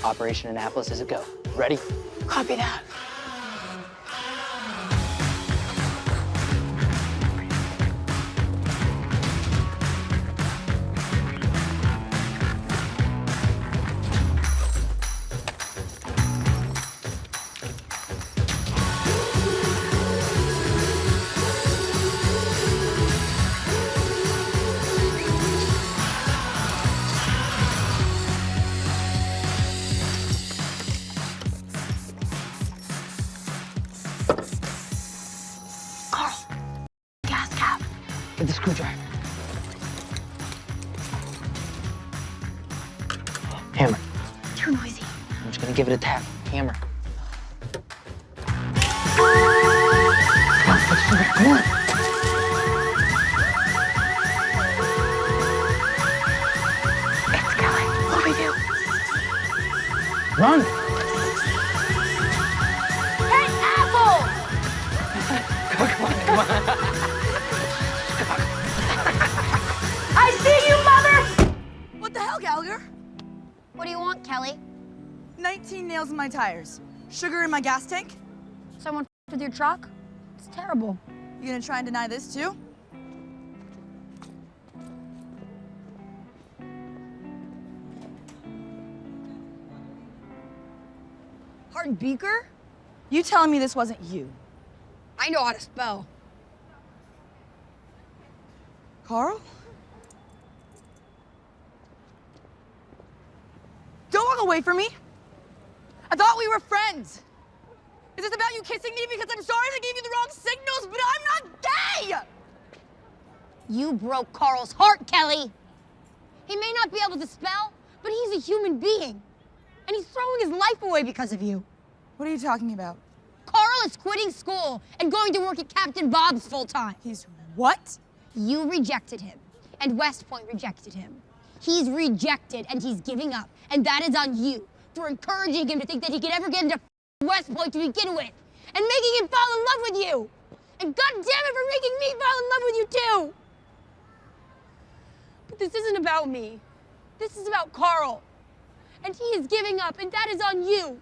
Operation Annapolis is a go. Ready? Copy that. Get the screwdriver. Hammer. Too noisy. I'm just gonna give it a tap. Hammer. Come on. It's Kelly. What do we do? Run! Hey, Apple! Come on. I see you, mother! What the hell, Gallagher? What do you want, Kelly? 19 nails in my tires. Sugar in my gas tank. Someone f***ed with your truck? It's terrible. You gonna try and deny this too? Hard beaker? You telling me this wasn't you? I know how to spell. Carl? Don't walk away from me. I thought we were friends. Is this about you kissing me because I'm sorry I gave you the wrong signals, but I'm not gay? You broke Carl's heart, Kelly. He may not be able to spell, but he's a human being. And he's throwing his life away because of you. What are you talking about? Carl is quitting school and going to work at Captain Bob's full time. He's what? You rejected him, and West Point rejected him. He's rejected, and he's giving up, and that is on you for encouraging him to think that he could ever get into West Point to begin with, and making him fall in love with you. And God damn it for making me fall in love with you too. But this isn't about me. This is about Carl. And he is giving up, and that is on you.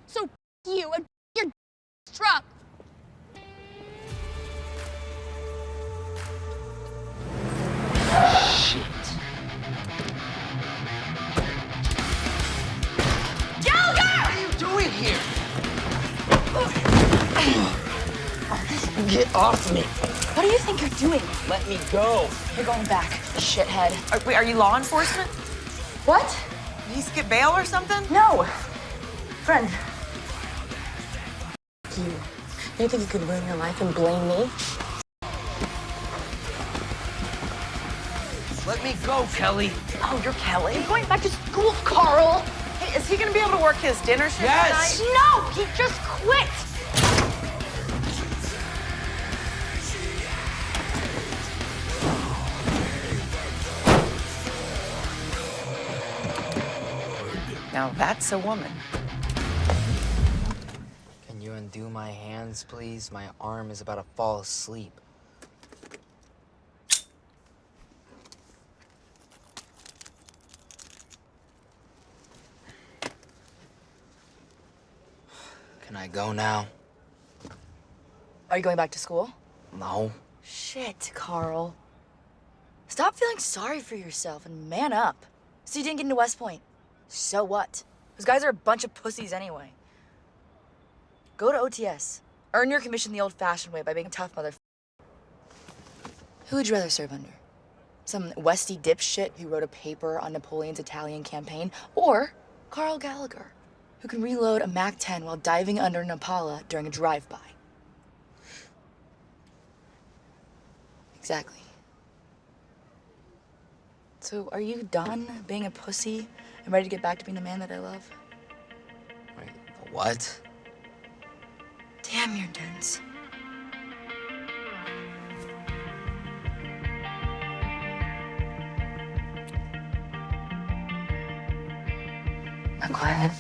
So you and your truck. Shit. Gallagher! What are you doing here? Get off me. What do you think you're doing? Let me go. You're going back, shithead. Wait, are you law enforcement? What? Did he skip bail or something? No. Friend. You. You think you could ruin your life and blame me? Let me go, Kelly. Oh, you're Kelly? You're going back to school, Carl. Hey, is he gonna be able to work his dinner shift Yes. tonight? No, he just quit. Now that's a woman. Can you undo my hands, please? My arm is about to fall asleep. Can I go now? Are you going back to school? No. Shit, Carl. Stop feeling sorry for yourself and man up. So you didn't get into West Point. So what? Those guys are a bunch of pussies anyway. Go to OTS. Earn your commission the old-fashioned way by being a tough mother. Who would you rather serve under? Some Westy dipshit who wrote a paper on Napoleon's Italian campaign, or Carl Gallagher, who can reload a MAC-10 while diving under an Impala during a drive-by? Exactly. So are you done being a pussy and ready to get back to being the man that I love? Wait, what? Damn, you're dense. I'm glad.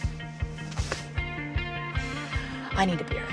I need a beer.